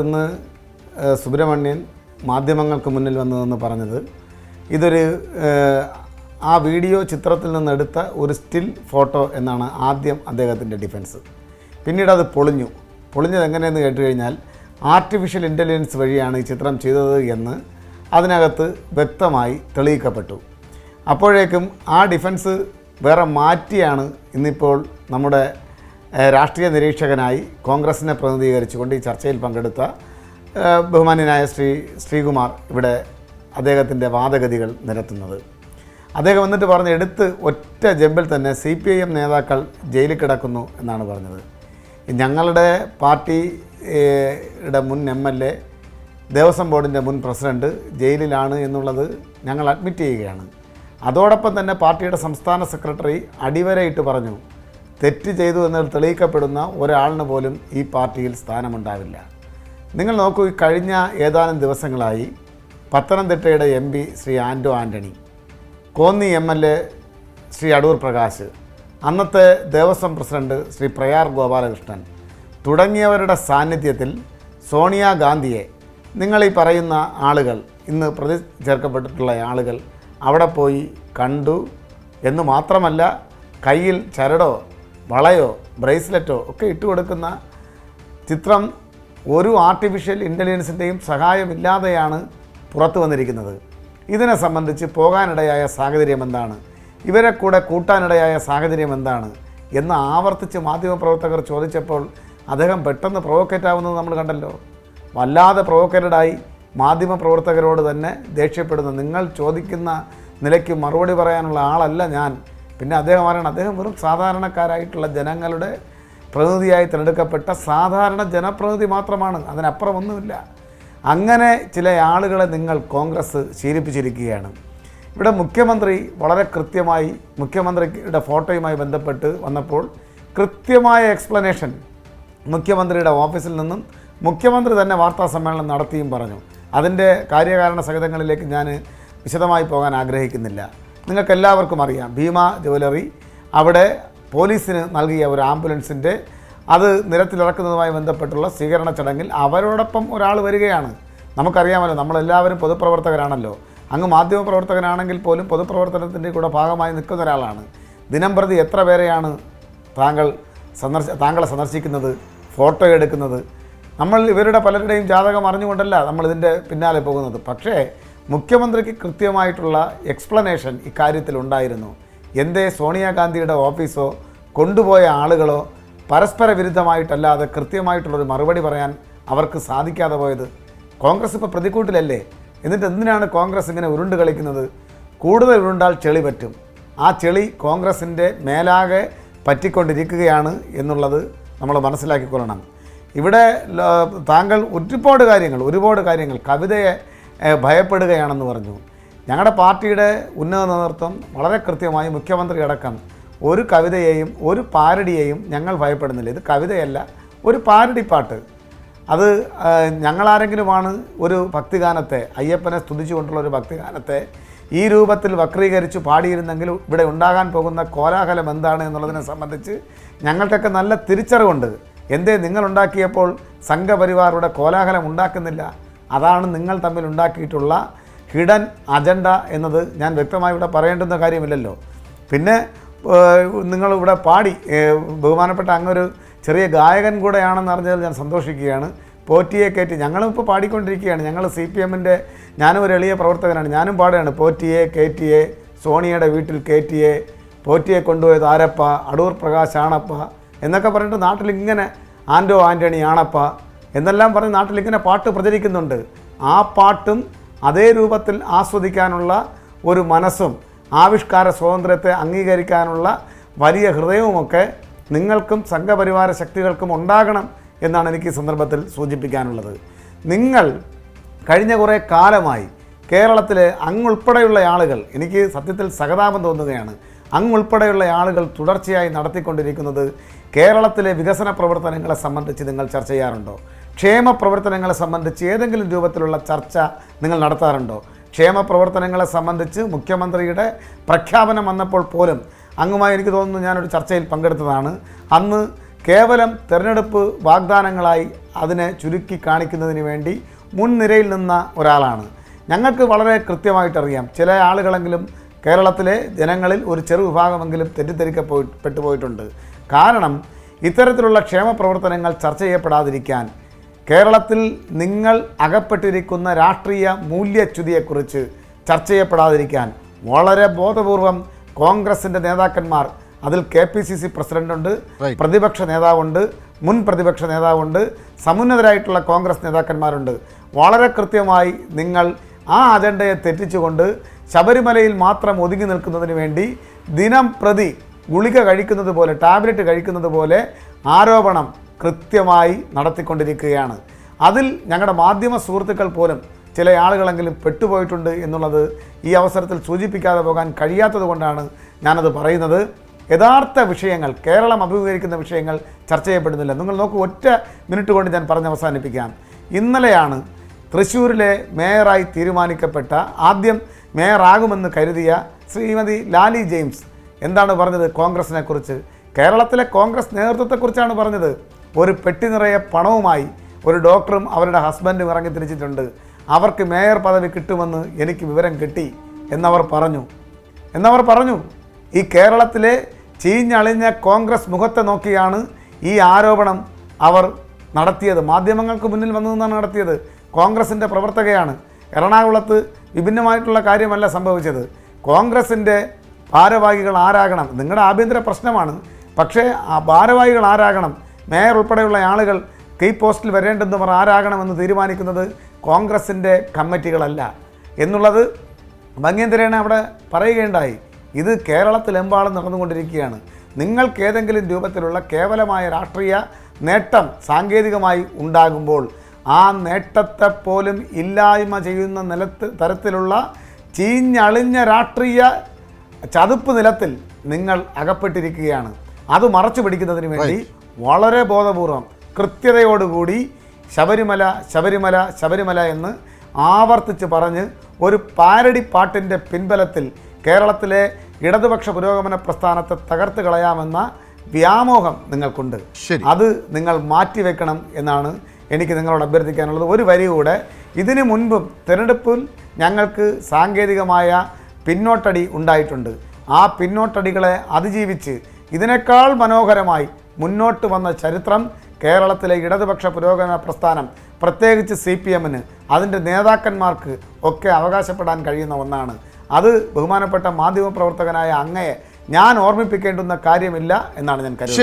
ഇന്ന് സുബ്രഹ്മണ്യൻ മാധ്യമങ്ങൾക്ക് മുന്നിൽ വന്നതെന്ന് പറഞ്ഞത് ഇതൊരു ആ വീഡിയോ ചിത്രത്തിൽ നിന്നെടുത്ത ഒരു സ്റ്റിൽ ഫോട്ടോ എന്നാണ് ആദ്യം അദ്ദേഹത്തിൻ്റെ ഡിഫൻസ്. പിന്നീട് അത് പൊളിഞ്ഞത് എങ്ങനെയെന്ന് കേട്ട് കഴിഞ്ഞാൽ ആർട്ടിഫിഷ്യൽ ഇൻ്റലിജൻസ് വഴിയാണ് ഈ ചിത്രം ചെയ്തത് എന്ന് അതിനകത്ത് വ്യക്തമായി തെളിയിക്കപ്പെട്ടു. അപ്പോഴേക്കും ആ ഡിഫൻസ് വേറെ മാറ്റിയാണ് ഇന്നിപ്പോൾ നമ്മുടെ രാഷ്ട്രീയ നിരീക്ഷകനായി കോൺഗ്രസിനെ പ്രതിനിധീകരിച്ചുകൊണ്ട് ഈ ചർച്ചയിൽ പങ്കെടുത്ത ബഹുമാന്യനായ ശ്രീകുമാർ ഇവിടെ അദ്ദേഹത്തിൻ്റെ വാദഗതികൾ നിരത്തുന്നത്. അദ്ദേഹം വന്നിട്ട് പറഞ്ഞ് എടുത്ത് ഒറ്റ ജമ്പിൽ തന്നെ CPIM നേതാക്കൾ ജയിലിൽ കിടക്കുന്നു എന്നാണ് പറഞ്ഞത്. ഞങ്ങളുടെ പാർട്ടിയുടെ മുൻ MLA ദേവസ്വം ബോർഡിൻ്റെ മുൻ പ്രസിഡൻറ്റ് ജയിലിലാണ് എന്നുള്ളത് ഞങ്ങൾ അഡ്മിറ്റ് ചെയ്യുകയാണ്. അതോടൊപ്പം തന്നെ പാർട്ടിയുടെ സംസ്ഥാന സെക്രട്ടറി അടിവരയിട്ട് പറഞ്ഞു, തെറ്റ് ചെയ്തു എന്ന് തെളിയിക്കപ്പെടുന്ന ഒരാളിന് പോലും ഈ പാർട്ടിയിൽ സ്ഥാനമുണ്ടാവില്ല. നിങ്ങൾ നോക്കൂ, ഈ കഴിഞ്ഞ ഏതാനും ദിവസങ്ങളായി പത്തനംതിട്ടയുടെ MP ശ്രീ ആൻ്റോ ആൻ്റണി, കോന്നി MLA ശ്രീ അടൂർ പ്രകാശ്, അന്നത്തെ ദേവസ്വം പ്രസിഡന്റ് ശ്രീ പ്രയാർ ഗോപാലകൃഷ്ണൻ തുടങ്ങിയവരുടെ സാന്നിധ്യത്തിൽ സോണിയാഗാന്ധിയെ നിങ്ങളീ പറയുന്ന ആളുകൾ, ഇന്ന് പ്രതി ചേർക്കപ്പെട്ടിട്ടുള്ള ആളുകൾ അവിടെ പോയി കണ്ടു എന്ന് മാത്രമല്ല, കയ്യിൽ ചരടോ വളയോ ബ്രേസ്ലെറ്റോ ഒക്കെ ഇട്ടുകൊടുക്കുന്ന ചിത്രം ഒരു ആർട്ടിഫിഷ്യൽ ഇൻ്റലിജൻസിൻ്റെയും സഹായമില്ലാതെയാണ് പുറത്തു വന്നിരിക്കുന്നത്. ഇതിനെ സംബന്ധിച്ച് പോകാനിടയായ സാഹചര്യം എന്താണ്, ഇവരെ കൂടെ കൂട്ടാനിടയായ സാഹചര്യം എന്താണ് എന്ന് ആവർത്തിച്ച് മാധ്യമപ്രവർത്തകർ ചോദിച്ചപ്പോൾ അദ്ദേഹം പെട്ടെന്ന് പ്രൊവോക്കേറ്റ് ആവുന്നത് നമ്മൾ കണ്ടല്ലോ. വല്ലാതെ പ്രൊവോക്കേറ്റഡായി മാധ്യമപ്രവർത്തകരോട് തന്നെ ദേഷ്യപ്പെടുന്നു. നിങ്ങൾ ചോദിക്കുന്ന നിലയ്ക്ക് മറുപടി പറയാനുള്ള ആളല്ല ഞാൻ. പിന്നെ അദ്ദേഹം പറയണം, അദ്ദേഹം വെറും സാധാരണക്കാരായിട്ടുള്ള ജനങ്ങളുടെ പ്രതിനിധിയായി തിരഞ്ഞെടുക്കപ്പെട്ട സാധാരണ ജനപ്രതിനിധി മാത്രമാണ്, അതിനപ്പുറം ഒന്നുമില്ല. അങ്ങനെ ചില ആളുകളെ നിങ്ങൾ കോൺഗ്രസ് ശീലിപ്പിച്ചിരിക്കുകയാണ്. ഇവിടെ മുഖ്യമന്ത്രി വളരെ കൃത്യമായി മുഖ്യമന്ത്രിയുടെ ഫോട്ടോയുമായി ബന്ധപ്പെട്ട് വന്നപ്പോൾ കൃത്യമായ എക്സ്പ്ലനേഷൻ മുഖ്യമന്ത്രിയുടെ ഓഫീസിൽ നിന്നും മുഖ്യമന്ത്രി തന്നെ വാർത്താ സമ്മേളനം നടത്തിയും പറഞ്ഞു. അതിൻ്റെ കാര്യകാരണ സഹിതങ്ങളിലേക്ക് ഞാൻ വിശദമായി പോകാൻ ആഗ്രഹിക്കുന്നില്ല. നിങ്ങൾക്കെല്ലാവർക്കും അറിയാം, ഭീമ ജ്വല്ലറി അവിടെ പോലീസിന് നൽകിയ ഒരു ആംബുലൻസിൻ്റെ അത് നിരത്തിലിറക്കുന്നതുമായി ബന്ധപ്പെട്ടുള്ള സ്വീകരണ ചടങ്ങിൽ അവരോടൊപ്പം ഒരാൾ വരികയാണ്. നമുക്കറിയാമല്ലോ, നമ്മളെല്ലാവരും പൊതുപ്രവർത്തകരാണല്ലോ. അങ്ങ് മാധ്യമപ്രവർത്തകനാണെങ്കിൽ പോലും പൊതുപ്രവർത്തനത്തിൻ്റെ കൂടെ ഭാഗമായി നിൽക്കുന്ന ഒരാളാണ്. ദിനംപ്രതി എത്ര പേരെയാണ് താങ്കളെ സന്ദർശിക്കുന്നത്, ഫോട്ടോ എടുക്കുന്നത്? നമ്മൾ ഇവരുടെ പലരുടെയും ജാതകം അറിഞ്ഞുകൊണ്ടല്ല നമ്മളിതിൻ്റെ പിന്നാലെ പോകുന്നത്. പക്ഷേ മുഖ്യമന്ത്രിക്ക് കൃത്യമായിട്ടുള്ള എക്സ്പ്ലനേഷൻ ഇക്കാര്യത്തിൽ ഉണ്ടായിരുന്നു. എന്തേ സോണിയാഗാന്ധിയുടെ ഓഫീസോ കൊണ്ടുപോയ ആളുകളോ പരസ്പര വിരുദ്ധമായിട്ടല്ലാതെ കൃത്യമായിട്ടുള്ളൊരു മറുപടി പറയാൻ അവർക്ക് സാധിക്കാതെ പോയത്? കോൺഗ്രസ് ഇപ്പോൾ പ്രതിക്കൂട്ടിലല്ലേ? എന്നിട്ട് എന്തിനാണ് കോൺഗ്രസ് ഇങ്ങനെ ഉരുണ്ട് കളിക്കുന്നത്? കൂടുതൽ ഉരുണ്ടാൽ ചെളി പറ്റും. ആ ചെളി കോൺഗ്രസിൻ്റെ മേലാകെ പറ്റിക്കൊണ്ടിരിക്കുകയാണ് എന്നുള്ളത് നമ്മൾ മനസ്സിലാക്കിക്കൊള്ളണം. ഇവിടെ താങ്കൾ ഒരുപാട് കാര്യങ്ങൾ കവിതയെ ഭയപ്പെടുകയാണെന്ന് പറഞ്ഞു. ഞങ്ങളുടെ പാർട്ടിയുടെ ഉന്നത നേതൃത്വം വളരെ കൃത്യമായി മുഖ്യമന്ത്രി അടക്കം ഒരു കവിതയെയും ഒരു പാരഡിയെയും ഞങ്ങൾ ഭയപ്പെടുന്നില്ല. ഇത് കവിതയല്ല, ഒരു പാരഡി പാട്ട്. അത് ഞങ്ങളാരെങ്കിലുമാണ് ഒരു ഭക്തിഗാനത്തെ, അയ്യപ്പനെ സ്തുതിച്ചുകൊണ്ടുള്ള ഒരു ഭക്തിഗാനത്തെ ഈ രൂപത്തിൽ വക്രീകരിച്ച് പാടിയിരുന്നെങ്കിൽ ഇവിടെ ഉണ്ടാകാൻ പോകുന്ന കോലാഹലം എന്താണ് എന്നുള്ളതിനെ സംബന്ധിച്ച് ഞങ്ങൾക്കൊക്കെ നല്ല തിരിച്ചറിവുണ്ട്. എന്തേ നിങ്ങളുണ്ടാക്കിയപ്പോൾ സംഘപരിവാറുടെ കോലാഹലം ഉണ്ടാക്കുന്നില്ല? അതാണ് നിങ്ങൾ തമ്മിൽ ഉണ്ടാക്കിയിട്ടുള്ള ഹിഡൻ അജണ്ട എന്നത് ഞാൻ വ്യക്തമായി ഇവിടെ പറയേണ്ടുന്ന കാര്യമില്ലല്ലോ. പിന്നെ നിങ്ങളിവിടെ പാടി, ബഹുമാനപ്പെട്ട അങ്ങൊരു ചെറിയ ഗായകൻ കൂടെയാണെന്ന് അറിഞ്ഞതിൽ ഞാൻ സന്തോഷിക്കുകയാണ്. പോറ്റിയെ കയറ്റി ഞങ്ങളും ഇപ്പോൾ പാടിക്കൊണ്ടിരിക്കുകയാണ്. ഞങ്ങൾ CPMൻ്റെ, ഞാനും ഒരു എളിയ പ്രവർത്തകനാണ്, ഞാനും പാടുകയാണ്. പോറ്റിയെ കയറ്റിയെ സോണിയയുടെ വീട്ടിൽ കയറ്റിയെ, പോറ്റിയെ കൊണ്ടുപോയത് ആരപ്പ, അടൂർ പ്രകാശ് ആണപ്പ എന്നൊക്കെ പറഞ്ഞിട്ട് നാട്ടിലിങ്ങനെ ആൻ്റോ ആൻ്റണി ആണപ്പ എന്നെല്ലാം പറഞ്ഞ് നാട്ടിലിങ്ങനെ പാട്ട് പ്രചരിക്കുന്നുണ്ട്. ആ പാട്ടും അതേ രൂപത്തിൽ ആസ്വദിക്കാനുള്ള ഒരു മനസ്സും ആവിഷ്കാര സ്വാതന്ത്ര്യത്തെ അംഗീകരിക്കാനുള്ള വലിയ ഹൃദയവുമൊക്കെ നിങ്ങൾക്കും സംഘപരിവാര ശക്തികൾക്കും ഉണ്ടാകണം എന്നാണ് എനിക്ക് ഈ സന്ദർഭത്തിൽ സൂചിപ്പിക്കാനുള്ളത്. നിങ്ങൾ കഴിഞ്ഞ കുറേ കാലമായി കേരളത്തിലെ അങ്ങുൾപ്പെടെയുള്ള ആളുകൾ, എനിക്ക് സത്യത്തിൽ സഹതാപം തോന്നുകയാണ്, അങ്ങുൾപ്പെടെയുള്ള ആളുകൾ തുടർച്ചയായി നടത്തിക്കൊണ്ടിരിക്കുന്നത് കേരളത്തിലെ വികസന പ്രവർത്തനങ്ങളെ സംബന്ധിച്ച് നിങ്ങൾ ചർച്ച ചെയ്യാറുണ്ടോ? ക്ഷേമ പ്രവർത്തനങ്ങളെ സംബന്ധിച്ച് ഏതെങ്കിലും രൂപത്തിലുള്ള ചർച്ച നിങ്ങൾ നടത്താറുണ്ടോ? ക്ഷേമ പ്രവർത്തനങ്ങളെ സംബന്ധിച്ച് മുഖ്യമന്ത്രിയുടെ പ്രഖ്യാപനം വന്നപ്പോൾ പോലും അങ്ങുമായി എനിക്ക് തോന്നുന്നു ഞാനൊരു ചർച്ചയിൽ പങ്കെടുത്തതാണ്. അന്ന് കേവലം തെരഞ്ഞെടുപ്പ് വാഗ്ദാനങ്ങളായി അതിനെ ചുരുക്കി കാണിക്കുന്നതിന് വേണ്ടി മുൻനിരയിൽ നിന്ന ഒരാളാണ്. ഞങ്ങൾക്ക് വളരെ കൃത്യമായിട്ടറിയാം, ചില ആളുകളെങ്കിലും കേരളത്തിലെ ജനങ്ങളിൽ ഒരു ചെറു വിഭാഗമെങ്കിലും തെറ്റിദ്ധരിക്കപ്പെട്ടു പോയിട്ടുണ്ട്. കാരണം ഇത്തരത്തിലുള്ള ക്ഷേമ പ്രവർത്തനങ്ങൾ ചർച്ച ചെയ്യപ്പെടാതിരിക്കാൻ, കേരളത്തിൽ നിങ്ങൾ അകപ്പെട്ടിരിക്കുന്ന രാഷ്ട്രീയ മൂല്യച്യുതിയെക്കുറിച്ച് ചർച്ച ചെയ്യപ്പെടാതിരിക്കാൻ വളരെ ബോധപൂർവം കോൺഗ്രസിൻ്റെ നേതാക്കന്മാർ, അതിൽ KPCC പ്രസിഡൻ്റുണ്ട്, പ്രതിപക്ഷ നേതാവുണ്ട്, മുൻ പ്രതിപക്ഷ നേതാവുണ്ട്, സമുന്നതരായിട്ടുള്ള കോൺഗ്രസ് നേതാക്കന്മാരുണ്ട്, വളരെ കൃത്യമായി നിങ്ങൾ ആ അജണ്ടയെ തെറ്റിച്ചുകൊണ്ട് ശബരിമലയിൽ മാത്രം ഒതുങ്ങി നിൽക്കുന്നതിന് വേണ്ടി ദിനം പ്രതി ഗുളിക കഴിക്കുന്നത് പോലെ, ടാബ്ലറ്റ് കഴിക്കുന്നത് പോലെ ആരോപണം കൃത്യമായി നടത്തിക്കൊണ്ടിരിക്കുകയാണ്. അതിൽ ഞങ്ങളുടെ മാധ്യമ സുഹൃത്തുക്കൾ പോലും ചില ആളുകളെങ്കിലും പെട്ടുപോയിട്ടുണ്ട് എന്നുള്ളത് ഈ അവസരത്തിൽ സൂചിപ്പിക്കാതെ പോകാൻ കഴിയാത്തത് കൊണ്ടാണ് ഞാനത് പറയുന്നത്. യഥാർത്ഥ വിഷയങ്ങൾ, കേരളം അഭിമുഖീകരിക്കുന്ന വിഷയങ്ങൾ ചർച്ച ചെയ്യപ്പെടുന്നില്ല. നിങ്ങൾ നോക്കൂ, ഒറ്റ മിനിറ്റ് കൊണ്ട് ഞാൻ പറഞ്ഞ് അവസാനിപ്പിക്കാം. ഇന്നലെയാണ് തൃശ്ശൂരിലെ മേയറായി തീരുമാനിക്കപ്പെട്ട, ആദ്യം മേയറാകുമെന്ന് കരുതിയ ശ്രീമതി ലാലി ജെയിംസ് എന്താണ് പറഞ്ഞത് കോൺഗ്രസിനെ കുറിച്ച്? കേരളത്തിലെ കോൺഗ്രസ് നേതൃത്വത്തെക്കുറിച്ചാണ് പറഞ്ഞത്. ഒരു പെട്ടി നിറയെ പണവുമായി ഒരു ഡോക്ടറും അവരുടെ ഹസ്ബൻഡും ഇറങ്ങി തിരിച്ചിട്ടുണ്ട്. അവർക്ക് മേയർ പദവി കിട്ടുമെന്ന് എനിക്ക് വിവരം കിട്ടി എന്നവർ പറഞ്ഞു. ഈ കേരളത്തിലെ ചീഞ്ഞളിഞ്ഞ കോൺഗ്രസ് മുഖത്തെ നോക്കിയാണ് ഈ ആരോപണം അവർ നടത്തിയത്. മാധ്യമങ്ങൾക്ക് മുന്നിൽ വന്നു നിന്നാണ് നടത്തിയത്. കോൺഗ്രസിൻ്റെ പ്രവർത്തകയാണ്. എറണാകുളത്ത് വിഭിന്നമായിട്ടുള്ള കാര്യമല്ല സംഭവിച്ചത്. കോൺഗ്രസിൻ്റെ ഭാരവാഹികൾ ആരാകണം നിങ്ങളുടെ ആഭ്യന്തര പ്രശ്നമാണ്. പക്ഷേ ആ ഭാരവാഹികൾ ആരാകണം, മേയർ ഉൾപ്പെടെയുള്ള ആളുകൾ കീ പോസ്റ്റിൽ വരേണ്ടെന്നവർ ആരാകണമെന്ന് തീരുമാനിക്കുന്നത് കോൺഗ്രസിൻ്റെ കമ്മിറ്റികളല്ല എന്നുള്ളത് ഭംഗ്യന്തരേണ അവിടെ പറയുകയുണ്ടായി. ഇത് കേരളത്തിലെമ്പാടും നടന്നുകൊണ്ടിരിക്കുകയാണ്. നിങ്ങൾക്ക് ഏതെങ്കിലും രൂപത്തിലുള്ള കേവലമായ രാഷ്ട്രീയ നേട്ടം സാങ്കേതികമായി ഉണ്ടാകുമ്പോൾ ആ നേട്ടത്തെ പോലും ഇല്ലായ്മ ചെയ്യുന്ന തരത്തിലുള്ള ചീഞ്ഞളിഞ്ഞ രാഷ്ട്രീയ ചതുപ്പ് നിലത്തിൽ നിങ്ങൾ അകപ്പെട്ടിരിക്കുകയാണ്. അത് മറച്ചു പിടിക്കുന്നതിന് വേണ്ടി വളരെ ബോധപൂർവം കൃത്യതയോടുകൂടി ശബരിമല എന്ന് ആവർത്തിച്ച് പറഞ്ഞ് ഒരു പാരഡി പാട്ടിൻ്റെ പിൻബലത്തിൽ കേരളത്തിലെ ഇടതുപക്ഷ പുരോഗമന പ്രസ്ഥാനത്തെ തകർത്ത് കളയാമെന്ന വ്യാമോഹം നിങ്ങൾക്കുണ്ട്. അത് നിങ്ങൾ മാറ്റിവെക്കണം എന്നാണ് എനിക്ക് നിങ്ങളോട് അഭ്യർത്ഥിക്കാനുള്ളത്. ഒരു വരി കൂടെ, ഇതിനു മുൻപും തിരഞ്ഞെടുപ്പിൽ ഞങ്ങൾക്ക് സാങ്കേതികമായ പിന്നോട്ടടി ഉണ്ടായിട്ടുണ്ട്. ആ പിന്നോട്ടടികളെ അതിജീവിച്ച് ഇതിനേക്കാൾ മനോഹരമായി മുന്നോട്ട് വന്ന ചരിത്രം കേരളത്തിലെ ഇടതുപക്ഷ പുരോഗമന പ്രസ്ഥാനം, പ്രത്യേകിച്ച് CPMന്, അതിൻ്റെ നേതാക്കന്മാർക്ക് ഒക്കെ അവകാശപ്പെടാൻ കഴിയുന്ന ഒന്നാണ്. അത് ബഹുമാനപ്പെട്ട മാധ്യമപ്രവർത്തകനായ അങ്ങയെ ഞാൻ ഓർമ്മിപ്പിക്കേണ്ടുന്ന കാര്യമില്ല എന്നാണ് ഞാൻ കരുതുന്നത്.